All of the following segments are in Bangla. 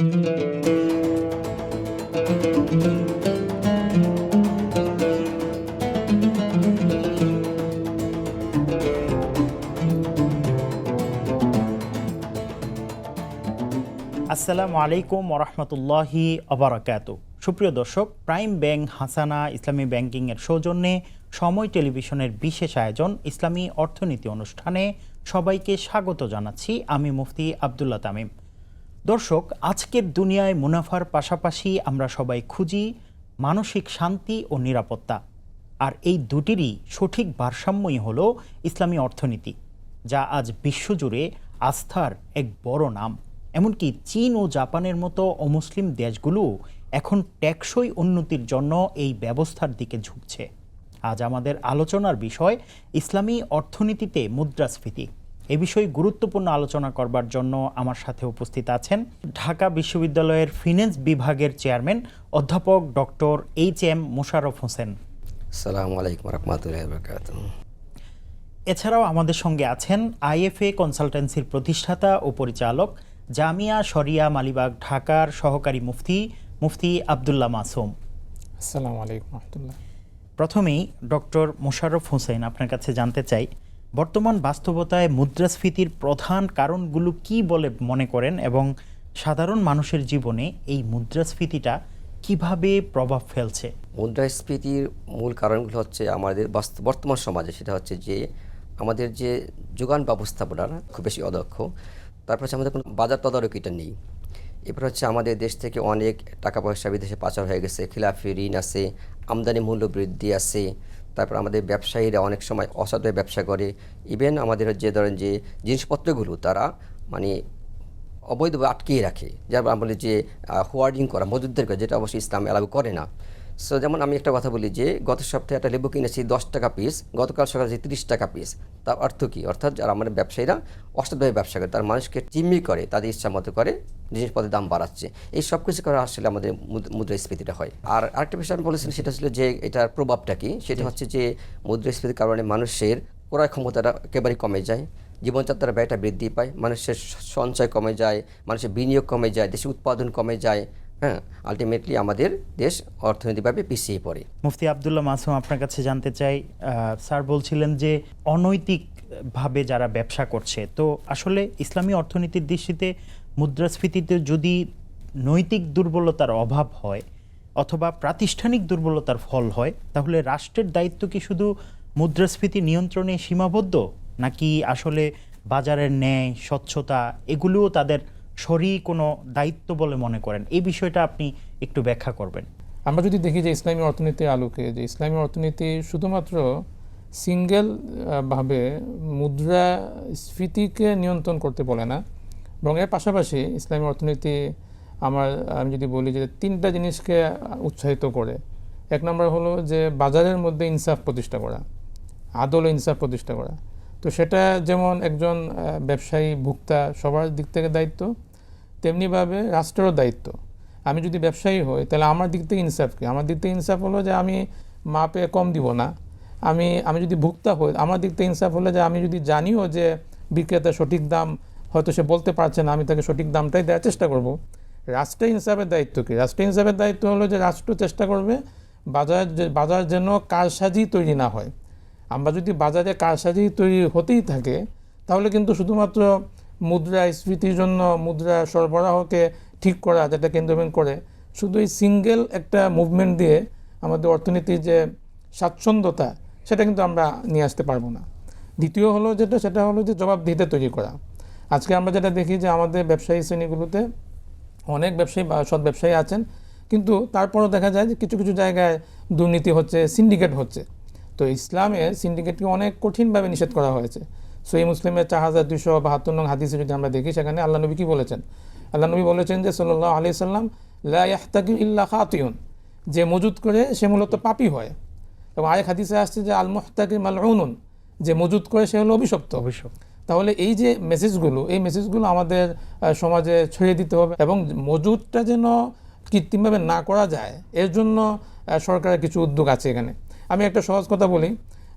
আসসালামু আলাইকুম ওরহমতুল্লাহি আবরাকাতু। সুপ্রিয় দর্শক, প্রাইম ব্যাংক হাসানা ইসলামী ব্যাংকিংয়ের সৌজন্যে সময় টেলিভিশনের বিশেষ আয়োজন ইসলামী অর্থনীতি অনুষ্ঠানে সবাইকে স্বাগত জানাচ্ছি। আমি মুফতি আবদুল্লাহ তামিম। দর্শক, আজকের দুনিয়ায় মুনাফার পাশাপাশি আমরা সবাই খুঁজি মানসিক শান্তি ও নিরাপত্তা, আর এই দুটিরই সঠিক ভারসাম্যই হলো ইসলামী অর্থনীতি, যা আজ বিশ্বজুড়ে আস্থার এক বড় নাম। এমনকি চীন ও জাপানের মতো অমুসলিম দেশগুলো এখন টেকসই উন্নতির জন্য এই ব্যবস্থার দিকে ঝুঁকছে। আজ আমাদের আলোচনার বিষয় ইসলামী অর্থনীতিতে মুদ্রাস্ফীতি। এ বিষয়ে গুরুত্বপূর্ণ আলোচনা করবার জন্য আমার সাথে উপস্থিত আছেন ঢাকা বিশ্ববিদ্যালয়ের ফিন্যান্স বিভাগের চেয়ারম্যান অধ্যাপক ডক্টর এইচ.এম. মোশাররফ হোসেন। আসসালামু আলাইকুম ওয়া রাহমাতুল্লাহি ওয়া বারাকাতুহু। এছাড়াও আমাদের সঙ্গে আছেন আইএফএ কনসালটেন্সির প্রতিষ্ঠাতা ও পরিচালক, জামিয়া শরিয়া মালিবাগ ঢাকার সহকারী মুফতি আবদুল্লাহ মাসুম। আসসালামু আলাইকুম রাহমাতুল্লাহ। প্রথমেই ডক্টর মোশাররফ হোসেন, আপনার কাছে জানতে চাই, বর্তমান বাস্তবতায় মুদ্রাস্ফীতির প্রধান কারণগুলো কি বলে মনে করেন এবং সাধারণ মানুষের জীবনে এই মুদ্রাস্ফীতিটা কিভাবে প্রভাব ফেলছে? মুদ্রাস্ফীতির মূল কারণগুলো হচ্ছে আমাদের বর্তমান সমাজে, সেটা হচ্ছে যে আমাদের যে যোগান ব্যবস্থাপনা খুব বেশি অদক্ষ, তারপর হচ্ছে আমাদের কোনো বাজার তদারকিটা নেই। এরপর হচ্ছে আমাদের দেশ থেকে অনেক টাকা পয়সা বিদেশে পাচার হয়ে গেছে, খিলাফি ঋণ আছে, আমদানি মূল্য বৃদ্ধি আছে, তারপর আমাদের ব্যবসায়ীরা অনেক সময় অসাধুভাবে ব্যবসা করে। ইভেন আমাদের যে ধরেন যে জিনিসপত্রগুলো তারা মানে অবৈধভাবে আটকিয়ে রাখে, যার আমরা বলি যে হোয়ার্ডিং করা, মজুদদার করা, যেটা অবশ্যই ইসলাম অ্যালাউ করে না। সো যেমন আমি একটা কথা বলি যে গত সপ্তাহে একটা লেবু কিনেছি 10 টাকা পিস, গতকাল সকালে 30 টাকা পিস। তার অর্থ কী? অর্থাৎ যারা আমাদের ব্যবসায়ীরা অসাধুভাবে ব্যবসা করে, তার মানুষকে জিম্মি করে, তাদের ইচ্ছা মতো করে জিনিসপত্রের দাম বাড়াচ্ছে। এই সব কিছু করে আসলে আমাদের মুদ্রাস্ফীতিটা হয়। আর আরেকটা বিষয় আমি বলেছিলাম, সেটা ছিল যে এটার প্রভাবটা কী। সেটা হচ্ছে যে মুদ্রাস্ফীতির কারণে মানুষের ক্রয় ক্ষমতাটা একেবারেই কমে যায়, জীবনযাত্রার ব্যয়টা বৃদ্ধি পায়, মানুষের সঞ্চয় কমে যায়, মানুষের বিনিয়োগ কমে যায়, দেশের উৎপাদন কমে যায়। হ্যাঁ, আলটিমেটলি আমাদের দেশ অর্থনৈতিকভাবে পিছিয়ে পড়ে। মুফতি আবদুল্লাহ মাসুম, আপনার কাছে জানতে চাই, স্যার বলছিলেন যে অনৈতিকভাবে যারা ব্যবসা করছে, তো আসলে ইসলামী অর্থনীতির দৃষ্টিতে মুদ্রাস্ফীতিতে যদি নৈতিক দুর্বলতার অভাব হয় অথবা প্রাতিষ্ঠানিক দুর্বলতার ফল হয়, তাহলে রাষ্ট্রের দায়িত্ব কি শুধু মুদ্রাস্ফীতি নিয়ন্ত্রণে সীমাবদ্ধ, নাকি আসলে বাজারের ন্যায়, স্বচ্ছতা এগুলোও তাদের সরই কোনো দায়িত্ব বলে মনে করেন? এই বিষয়টা আপনি একটু ব্যাখ্যা করবেন। আমরা যদি দেখি যে ইসলামী অর্থনীতির আলোকে, যে ইসলামী অর্থনীতি শুধুমাত্র সিঙ্গেল ভাবে মুদ্রাস্ফীতিকে নিয়ন্ত্রণ করতে বলে না, এবং এর পাশাপাশি ইসলামী অর্থনীতি আমি যদি বলি যে 3টা জিনিসকে উৎসাহিত করে। এক নম্বর হলো যে বাজারের মধ্যে ইনসাফ প্রতিষ্ঠা করা, আদল ও ইনসাফ প্রতিষ্ঠা করা। তো সেটা যেমন একজন ব্যবসায়ী ভোক্তা সবার দিক থেকে দায়িত্ব, তেমনিভাবে রাষ্ট্রেরও দায়িত্ব। আমি যদি ব্যবসায়ী হই তাহলে আমার দিক থেকে ইনসাফ কী? আমার দিক থেকে ইনসাফ হলো যে আমি মাপে কম দিব না। আমি যদি ভোক্তা হই, আমার দিক থেকে ইনসাফ হলো যে আমি যদি জানিও যে বিক্রেতা সঠিক দাম হয়তো সে বলতে পারছে না, আমি তাকে সঠিক দামটাই দেওয়ার চেষ্টা করব। রাষ্ট্রের ইনসাফের দায়িত্ব কী? রাষ্ট্রের ইনসাফের দায়িত্ব হলো যে রাষ্ট্র চেষ্টা করবে বাজার যেন কারসাজি তৈরি না হয়। আমরা যদি বাজারে কারসাজি তৈরি হতেই থাকে, তাহলে কিন্তু শুধুমাত্র মুদ্রাস্ফীতির জন্য মুদ্রা সরবরাহকে ঠিক করা, যেটা কেন্দ্র ব্যাংক করে, শুধু এই সিঙ্গেল একটা মুভমেন্ট দিয়ে আমাদের অর্থনীতির যে স্বাচ্ছন্দ্যতা, সেটা কিন্তু আমরা নিয়ে আসতে পারবো না। দ্বিতীয় হলো সেটা হলো যে জবাবদিহিতা তৈরি করা। আজকে আমরা যেটা দেখি যে আমাদের ব্যবসায়ী শ্রেণীগুলোতে অনেক ব্যবসায়ী বা সৎ ব্যবসায়ী আছেন, কিন্তু তারপরও দেখা যায় যে কিছু কিছু জায়গায় দুর্নীতি হচ্ছে, সিন্ডিকেট হচ্ছে। তো ইসলামে সিন্ডিকেটকে অনেক কঠিনভাবে নিষেধ করা হয়েছে। সহিহ মুসলিমের 4272 নং হাদিসে যদি আমরা দেখি, সেখানে আল্লাহ নবী কী বলেছেন? আল্লাহ নবী বলেছেন যে সাল্লাল্লাহু আলাইহি সাল্লাম, লা ইয়াহতাকি ইল্লা খাতিউন, যে মজুদ করে সে মূলত পাপী হয়। এবং আরেক হাদিসে আসছে যে আল মুহতাকি মালউনুন, যে মজুদ করে সে হলো অভিশপ্ত। তাহলে এই যে মেসেজগুলো আমাদের সমাজে ছড়িয়ে দিতে হবে, এবং মজুদটা যেন কৃত্রিমভাবে না করা যায়, এর জন্য সরকারের কিছু উদ্যোগ আছে এখানে। আমি একটা সহজ কথা বলি,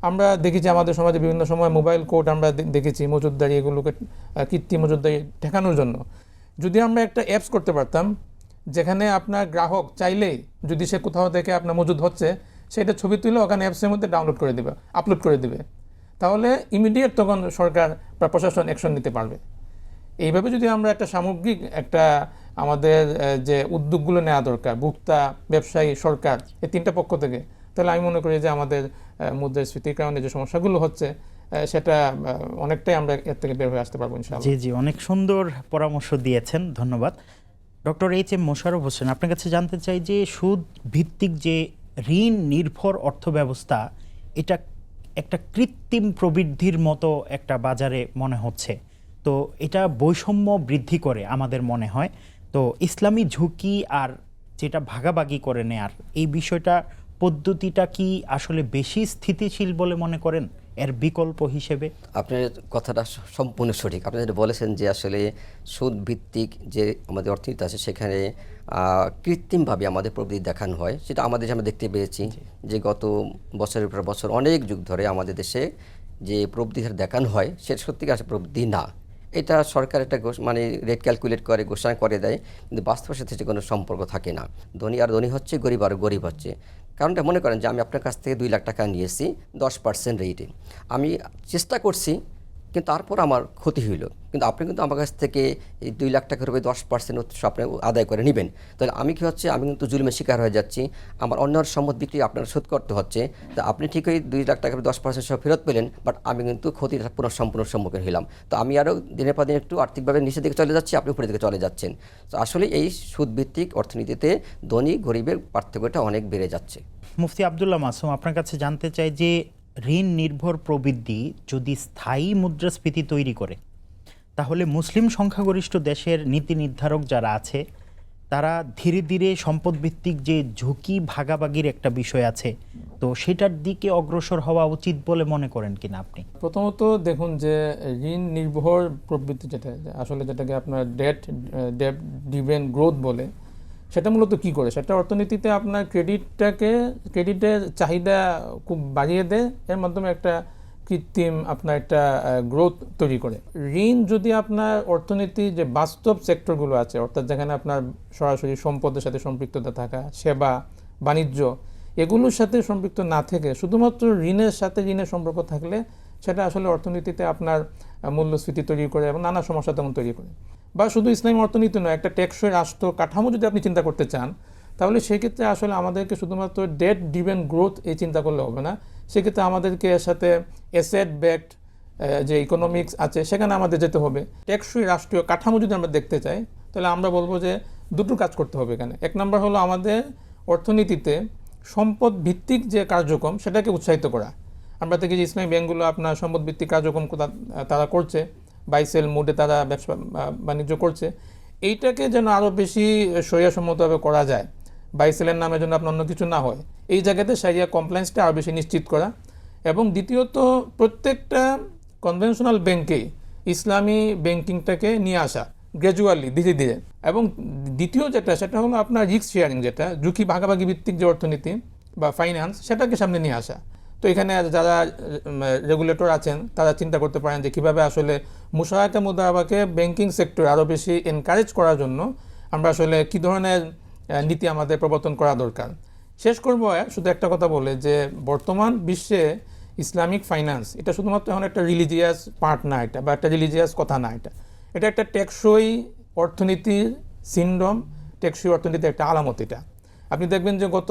আমরা দেখেছি আমাদের সমাজে বিভিন্ন সময় মোবাইল কোর্ট আমরা দেখেছি মজুদদারি, এগুলোকে কৃত্রিম মজুদদারি ঠেকানোর জন্য। যদি আমরা একটা অ্যাপস করতে পারতাম যেখানে আপনার গ্রাহক চাইলেই যদি সে কোথাও থেকে আপনার মজুদ হচ্ছে সেটা ছবি তুলে ওখানে অ্যাপসের মধ্যে ডাউনলোড করে দেবে, আপলোড করে দেবে, তাহলে ইমিডিয়েট তখন সরকার বা প্রশাসন অ্যাকশন নিতে পারবে। এইভাবে যদি আমরা একটা সামগ্রিক একটা আমাদের যে উদ্যোগগুলো নেওয়া দরকার, ভোক্তা, ব্যবসায়ী, সরকার, এই তিনটা পক্ষ থেকে, তাহলে আমি মনে করি যে আমাদের মুদ্রাস্ফীতির কারণে যে সমস্যাগুলো হচ্ছে সেটা অনেকটাই আমরা এর থেকে বের হয়ে আসতে পারবো ইনশাআল্লাহ। জি জি, অনেক সুন্দর পরামর্শ দিয়েছেন, ধন্যবাদ। Doctor H M Mosharraf Hossain, আপনার কাছে জানতে চাই যে সুদ ভিত্তিক যে ঋণ নির্ভর অর্থব্যবস্থা, এটা একটা কৃত্রিম প্রবৃদ্ধির মতো একটা বাজারে মনে হচ্ছে, তো এটা বৈষম্য বৃদ্ধি করে আমাদের মনে হয়। তো ইসলামী ঝুঁকি আর যেটা ভাগাভাগি করে নেয়ার এই বিষয়টা, পদ্ধতিটা কি আসলে বেশি স্থিতিশীল বলে মনে করেন এর বিকল্প হিসেবে? আপনার কথাটা সম্পূর্ণ সঠিক। আপনি যেটা বলেছেন যে আসলে সুদ ভিত্তিক যে আমাদের অর্থনীতি আছে সেখানে কৃত্রিমভাবে আমাদের প্রবৃদ্ধি দেখানো হয়, সেটা আমাদের আমরা দেখতে পেয়েছি যে গত বছরের পর বছর অনেক যুগ ধরে আমাদের দেশে যে প্রবৃদ্ধি দেখানো হয় সেটা সত্যিকার প্রবৃদ্ধি না। এটা সরকার একটা মানে রেট ক্যালকুলেট করে ঘোষণা করে দেয়, কিন্তু বাস্তবের সাথে কোনো সম্পর্ক থাকে না। ধনী আর ধনী হচ্ছে, গরিব আর গরিব হচ্ছে। কারণটা মনে করেন যে আমি আপনার কাছ থেকে 2 লাখ টাকা নিয়েছি 10% রেটে, আমি চেষ্টা করছি কিন্তু তারপর আমার ক্ষতি হইল, কিন্তু আপনি কিন্তু আমার কাছ থেকে এই 2 লাখ টাকার উপরে 10% আপনি আদায় করে নেবেন, তাহলে আমি কি হচ্ছে, আমি কিন্তু জুলুমের শিকার হয়ে যাচ্ছি, আমার অন্যের সম্পদ বিক্রি আপনার শোধ করতে হচ্ছে। তো আপনি ঠিকই 2 লাখ টাকার 10% সব ফেরত পেলেন, বাট আমি কিন্তু ক্ষতির সম্পূর্ণ সম্মুখীন হলাম। তো আমি আরও দিনের পর দিন একটু আর্থিকভাবে নিচের দিকে চলে যাচ্ছি, আপনি উপরের দিকে চলে যাচ্ছেন। তো আসলে এই সুদভিত্তিক অর্থনীতিতে ধনী গরিবের পার্থক্যটা অনেক বেড়ে যাচ্ছে। মুফতি আব্দুল্লাহ মাসুম, আপনার কাছে জানতে চাই যে ঋণ নির্ভর প্রবৃদ্ধি যদি স্থায়ী মুদ্রাস্ফীতি তৈরি করে, তাহলে মুসলিম সংখ্যাগরিষ্ঠ দেশের নীতি নির্ধারক যারা আছে তারা ধীরে ধীরে সম্পদভিত্তিক যে ঝুঁকি ভাগাভাগির একটা বিষয় আছে, তো সেটার দিকে অগ্রসর হওয়া উচিত বলে মনে করেন কিনা আপনি? প্রথমত দেখুন যে ঋণ নির্ভর প্রবৃত্তি যেটা আসলে যেটাকে আপনার ডেট ড্রিভেন গ্রোথ বলে, সেটা মূলত কি করে, সেটা অর্থনীতিতে আপনার ক্রেডিটের চাহিদা খুব বাড়িয়ে দেয়, এর মাধ্যমে একটা কৃত্রিম আপনার একটা গ্রোথ তৈরি করে। ঋণ যদি আপনার অর্থনীতির যে বাস্তব সেক্টরগুলো আছে, অর্থাৎ যেখানে আপনার সরাসরি সম্পদের সাথে সম্পৃক্ততা থাকা, সেবা, বাণিজ্য, এগুলোর সাথে সম্পৃক্ত না থেকে শুধুমাত্র ঋণের সাথে ঋণের সম্পর্ক থাকলে সেটা আসলে অর্থনীতিতে আপনার মূল্যস্ফীতি তৈরি করে এবং নানা সমস্যা তেমন তৈরি করে। বা শুধু ইসলামী অর্থনীতি নয়, একটা টেকসই রাষ্ট্র কাঠামো যদি আপনি চিন্তা করতে চান, তাহলে সেক্ষেত্রে আসলে আমাদেরকে শুধুমাত্র ডেট ড্রিভেন গ্রোথ এই চিন্তা করলে হবে না, সেক্ষেত্রে আমাদেরকে এর সাথে অ্যাসেট ব্যাকড যে ইকোনমিক্স আছে সেখানে আমাদের যেতে হবে। টেকসই রাষ্ট্রীয় কাঠামো যদি আমরা দেখতে চাই, তাহলে আমরা বলবো যে দুটো কাজ করতে হবে এখানে। এক নম্বর হলো আমাদের অর্থনীতিতে সম্পদ ভিত্তিক যে কার্যক্রম সেটাকে উৎসাহিত করা। আমরা দেখি যে ইসলামী ব্যাংকগুলো আপনার সম্পদ ভিত্তিক কার্যক্রম তারা করছে, বাইসেল মোডে তারা ব্যবসা বাণিজ্য করছে, এইটাকে যেন আরও বেশি শরিয়াসম্মতভাবে করা যায়, বাইসেলের নামে যেন আপনার অন্য কিছু না হয়, এই জায়গাতে শরিয়া কমপ্লায়েন্সটা আরও বেশি নিশ্চিত করা। এবং দ্বিতীয়ত প্রত্যেকটা কনভেনশনাল ব্যাংকে ইসলামী ব্যাংকিংটাকে নিয়ে আসা গ্র্যাজুয়ালি, ধীরে ধীরে। এবং দ্বিতীয় যেটা, সেটা হলো আপনার রিস্ক শেয়ারিং, যেটা ঝুঁকি ভাগাভাগি ভিত্তিক যে অর্থনীতি বা ফাইন্যান্স, সেটাকে সামনে নিয়ে আসা। তো এখানে যারা রেগুলেটর আছেন তারা চিন্তা করতে পারেন যে কীভাবে আসলে মুশারাকা মুদারাবাকে ব্যাংকিং সেক্টর আরও বেশি এনকারেজ করার জন্য আমরা আসলে কী ধরনের নীতি আমাদের প্রবর্তন করা দরকার। শেষ করব শুধু একটা কথা বলে যে বর্তমান বিশ্বে ইসলামিক ফাইন্যান্স এটা শুধুমাত্র এখন একটা রিলিজিয়াস পার্ট না, এটা বা একটা রিলিজিয়াস কথা না, এটা একটা টেকসই অর্থনীতির সিনড্রোম, টেকসই অর্থনীতির একটা আলামত। এটা আপনি দেখবেন যে গত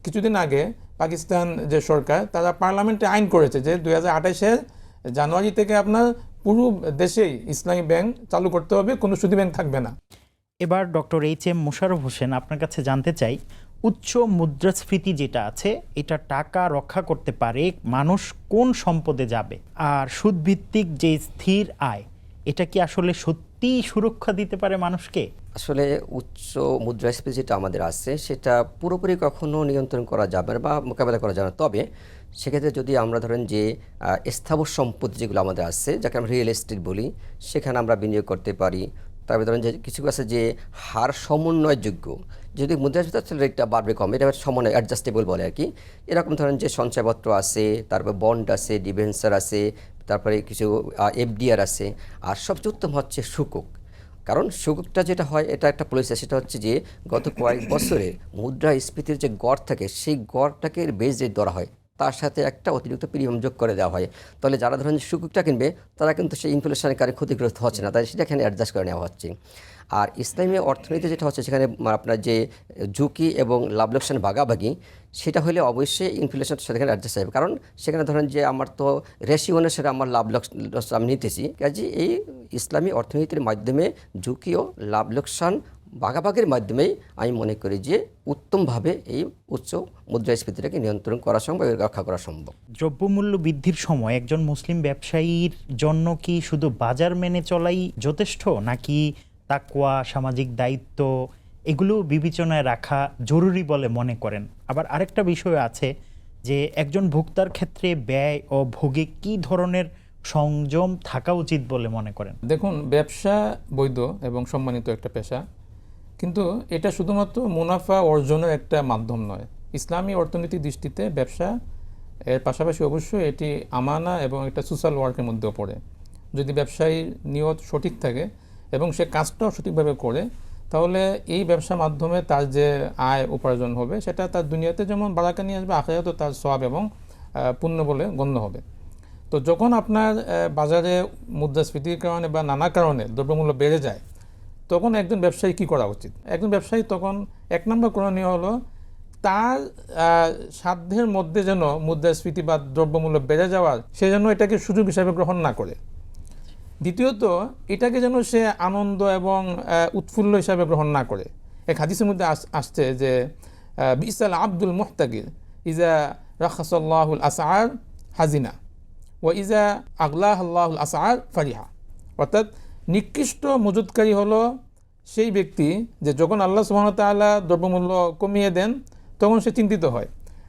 কিছুদিন আগে পাকিস্তান যে সরকার তারা পার্লামেন্টে আইন করেছে যে 2028 জানুয়ারি থেকে আপনার পুরো দেশেই ইসলামী ব্যাংক চালু করতে হবে, কোনো সুদী ব্যাংক থাকবে না। এবার doctor H M Mosharraf Hossain, আপনার কাছে জানতে চাই, উচ্চ মুদ্রাস্ফীতি যেটা আছে এটা টাকা রক্ষা করতে পারে, মানুষ কোন সম্পদে যাবে? আর সুদভিত্তিক যে স্থির আয়, এটা কি আসলে সত্যিই সুরক্ষা দিতে পারে মানুষকে? আসলে উচ্চ মুদ্রাস্ফীতি যেটা আমাদের আছে সেটা পুরোপুরি কখনো নিয়ন্ত্রণ করা যাবে না বা মোকাবেলা করা যাবে না। তবে সেক্ষেত্রে যদি আমরা ধরেন যে স্থাবর সম্পদ যেগুলো আমাদের আছে, যাকে আমরা রিয়েল এস্টেট বলি, সেখানে আমরা বিনিয়োগ করতে পারি। তারপরে ধরেন যে কিছু আছে যে হার সমন্বয়যোগ্য, যদি মুদ্রাস্ফীতি রেটটা বাড়বে কম, এটা সমন্বয় অ্যাডজাস্টেবল বলে আর কি। এরকম ধরেন যে সঞ্চয়পত্র আছে, তারপর বন্ড আছে, ডিবেঞ্চার আছে, তারপরে কিছু এফডিআর আছে। আর সবচেয়ে উত্তম হচ্ছে সুকক, কারণ সুকুকটা যেটা হয় এটা একটা পলিসি, সেটা হচ্ছে যে গত কয়েক বছরে মুদ্রাস্ফীতির যে গড় থাকে সেই গড়টাকে বেস রেট ধরা হয়, তার সাথে একটা অতিরিক্ত প্রিমিয়াম যোগ করে দেওয়া হয়। তাহলে যারা ধরেন সুকুকটা কিনবে তারা কিন্তু সেই ইনফ্লেশনের কারণে ক্ষতিগ্রস্ত হচ্ছে না, তাই সেটা এখানে অ্যাডজাস্ট করে নেওয়া হচ্ছে। আর ইসলামী অর্থনীতি যেটা হচ্ছে সেখানে আপনার যে ঝুঁকি এবং লাভ লোকসান ভাগাভাগি, সেটা হলে অবশ্যই ইনফ্লেশনের সাথে এখানে অ্যাডজাস্ট হবে। কারণ সেখানে ধরেন যে আমার তো রেশিও অনুসারে আমার লাভ লোকসান আমি নিতেছি, কাজে এই ইসলামী অর্থনীতির মাধ্যমে ঝুঁকি ও লাভ লোকসান ভাগাভাগির মাধ্যমেই আমি মনে করি যে উত্তমভাবে এই উচ্চ মুদ্রাস্ফীতিটাকে নিয়ন্ত্রণ করা সম্ভব, রক্ষা করা সম্ভব। দ্রব্যমূল্য বৃদ্ধির সময় একজন মুসলিম ব্যবসায়ীর জন্য কি শুধু বাজার মেনে চলাই যথেষ্ট, নাকি তাকওয়া, সামাজিক দায়িত্ব এগুলো বিবেচনায় রাখা জরুরি বলে মনে করেন? আবার আরেকটা বিষয় আছে যে একজন ভোক্তার ক্ষেত্রে ব্যয় ও ভোগে কি ধরনের সংযম থাকা উচিত বলে মনে করেন? দেখুন, ব্যবসা বৈধ এবং সম্মানিত একটা পেশা, কিন্তু এটা শুধুমাত্র মুনাফা অর্জনের একটা মাধ্যম নয়। ইসলামী অর্থনীতির দৃষ্টিতে ব্যবসা এর পাশাপাশি অবশ্যই এটি আমানা এবং একটা সোশ্যাল ওয়ার্কের মধ্যেও পড়ে। যদি ব্যবসায়ীর নিয়ত সঠিক থাকে এবং সে কাজটাও সঠিকভাবে করে, তাহলে এই ব্যবসার মাধ্যমে তার যে আয় উপার্জন হবে সেটা তার দুনিয়াতে যেমন বারাকা নিয়ে আসবে, আখিরাতেও তার সওয়াব এবং পুণ্য বলে গণ্য হবে। তো যখন আপনার বাজারে মুদ্রাস্ফীতির কারণে বা নানা কারণে দ্রব্যমূল্য বেড়ে যায়, তখন একজন ব্যবসায়ী কী করা উচিত? একজন ব্যবসায়ী তখন এক নম্বর করণীয় হলো তার সাধ্যের মধ্যে যেন মুদ্রাস্ফীতি বা দ্রব্যমূল্য বেড়ে যাওয়ার সে যেন এটাকে সুযোগ হিসাবে গ্রহণ না করে। দ্বিতীয়ত, এটাকে যেন সে আনন্দ এবং উৎফুল্ল হিসাবে গ্রহণ না করে। এক হাদিসের মধ্যে আসছে যে বিসাল আব্দুল মুহতাকির ইজা রাখাসাল্লাহুল আসআর হাজিনা ওয়া ইজা আগলাহ আল্লাহুল আসআর ফারিহা। অর্থাৎ নিকৃষ্ট মজুতকারী হলো সেই ব্যক্তি যে যখন আল্লাহ সুবহানাহু ওয়া তাআলা দ্রব্যমূল্য কমিয়ে দেন তখন সে চিন্তিত হয়,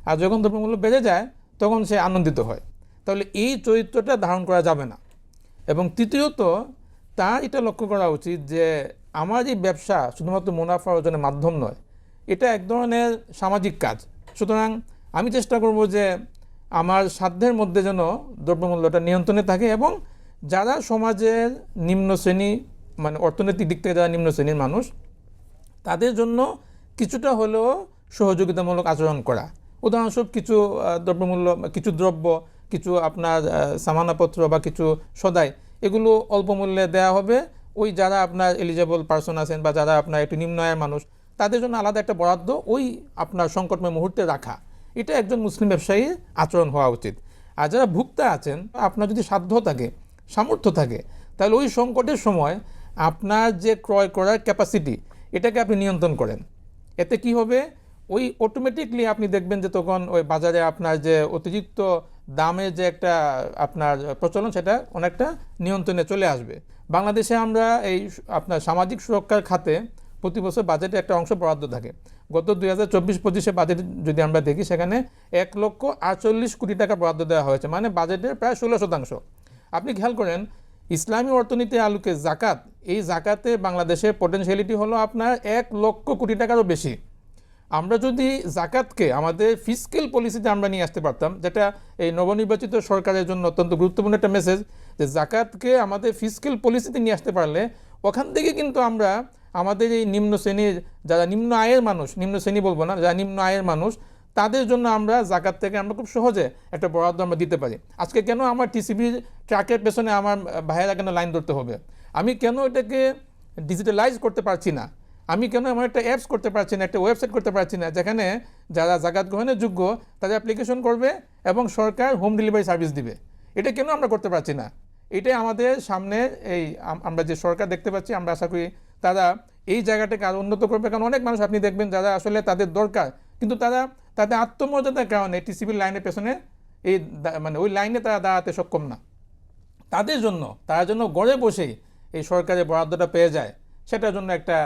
আর যখন দ্রব্যমূল্য বেড়ে যায় তখন সে আনন্দিত হয়। তাহলে এই চরিত্রটা ধারণ করা যাবে না। এবং তৃতীয়ত, তার এটা লক্ষ্য করা উচিত যে আমার এই ব্যবসা শুধুমাত্র মুনাফা অর্জনের মাধ্যম নয়, এটা এক ধরনের সামাজিক কাজ। সুতরাং আমি চেষ্টা করব যে আমার সাধ্যের মধ্যে যেন দ্রব্যমূল্যটা নিয়ন্ত্রণে থাকে এবং যারা সমাজের নিম্ন শ্রেণী, মানে অর্থনৈতিক দিক থেকে যারা নিম্ন শ্রেণীর মানুষ, তাদের জন্য কিছুটা হলেও সহযোগিতামূলক আচরণ করা। উদাহরণস্বরূপ কিছু দ্রব্যমূল্য, কিছু দ্রব্য, কিছু আপনার সামানাপত্র বা কিছু সদাই, এগুলো অল্প মূল্যে দেওয়া হবে। ওই যারা আপনার এলিজেবল পার্সন আছেন বা যারা আপনার একটু নিম্ন আয়ের মানুষ, তাদের জন্য আলাদা একটা বরাদ্দ ওই আপনার সংকটময় মুহূর্তে রাখা, এটা একজন মুসলিম ব্যবসায়ীর আচরণ হওয়া উচিত। আর যারা ভোক্তা আছেন, আপনার যদি সাধ্য থাকে, সামর্থ্য থাকে, তাহলে ওই সংকটের সময় আপনার যে ক্রয় করার ক্যাপাসিটি, এটাকে আপনি নিয়ন্ত্রণ করেন। এতে কি হবে, ওই অটোমেটিকলি আপনি দেখবেন যে তখন ওই বাজারে আপনার যে অতিরিক্ত দামের যে একটা আপনার প্রচলন, সেটা অনেকটা নিয়ন্ত্রণে চলে আসবে। বাংলাদেশে আমরা এই আপনার সামাজিক সুরক্ষার খাতে প্রতি বছর বাজেটে একটা অংশ বরাদ্দ থাকে। গত 2024-25 বাজেট যদি আমরা দেখি, সেখানে 1,48 কোটি টাকা বরাদ্দ দেওয়া হয়েছে, মানে বাজেটের প্রায় 16%। আপনি খেয়াল করেন, ইসলামী অর্থনীতির আলোকে জাকাত, এই জাকাতে বাংলাদেশের পটেনশিয়ালিটি হলো আপনার 1 লক্ষ কোটি টাকারও বেশি। আমরা যদি জাকাতকে আমাদের ফিসক্যাল পলিসিতে আমরা নিয়ে আসতে পারতাম, যেটা এই নবনির্বাচিত সরকারের জন্য অত্যন্ত গুরুত্বপূর্ণ একটা মেসেজ, যে জাকাতকে আমাদের ফিসক্যাল পলিসিতে নিয়ে আসতে পারলে ওখান থেকে কিন্তু আমরা আমাদের এই নিম্ন শ্রেণীর যারা নিম্ন আয়ের মানুষ, নিম্ন শ্রেণী বলবো না, যারা নিম্ন আয়ের মানুষ, তাদের জন্য আমরা জাকাত থেকে আমরা খুব সহজে একটা বরাদ্দ আমরা দিতে পারি। আজকে কেন আমার টিসিবির ট্রাকের পেছনে আমার ভাইয়েরা কেন লাইন ধরতে হবে? আমি কেন এটাকে ডিজিটালাইজ করতে পারছি না? আমি কেন এমন একটা অ্যাপস করতে পারছি না, একটা ওয়েবসাইট করতে পারছি না, যেখানে যারা জাকাত গ্রহণের যোগ্য তাদের অ্যাপ্লিকেশন করবে এবং সরকার হোম ডেলিভারি সার্ভিস দিবে? এটা কেন আমরা করতে পারছি না? এটাই আমাদের সামনে এই আমরা যে সরকার দেখতে পাচ্ছি, আমরা আশা করি তারা এই জায়গাটাকে আরও উন্নত করবে। কারণ অনেক মানুষ আপনি দেখবেন যারা আসলে তাদের দরকার, কিন্তু তারা তাদের আত্মমর্যাদার কারণে টিসিবির লাইনের পেছনে এই মানে ওই লাইনে তারা দাঁড়াতে সক্ষম না। তাদের জন্য, তারা যেন ঘরে বসেই এই সরকারের বরাদ্দটা পেয়ে যায়, সেটার জন্য একটা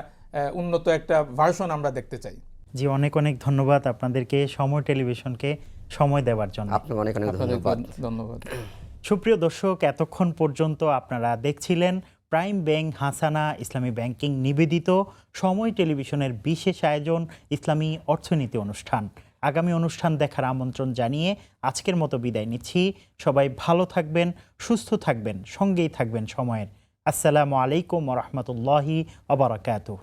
উন্নত একটা ভার্সন আমরা দেখতে চাই। জি, অনেক অনেক ধন্যবাদ আপনাদেরকে সময় টেলিভিশনকে সময় দেওয়ার জন্য। আপনাকে অনেক অনেক ধন্যবাদ। সুপ্রিয় দর্শক, এতক্ষণ পর্যন্ত আপনারা দেখছিলেন প্রাইম ব্যাংক হাসানা ইসলামী ব্যাংকিং নিবেদিত সময় টেলিভিশনের বিশেষ আয়োজন ইসলামী অর্থনীতি অনুষ্ঠান। আগামী অনুষ্ঠান দেখার আমন্ত্রণ জানিয়ে আজকের মতো বিদায় নিচ্ছি। সবাই ভালো থাকবেন, সুস্থ থাকবেন, সঙ্গেই থাকবেন সময়ের। আসসালামু আলাইকুম ওয়া রাহমাতুল্লাহি ওয়া বারাকাতুহু।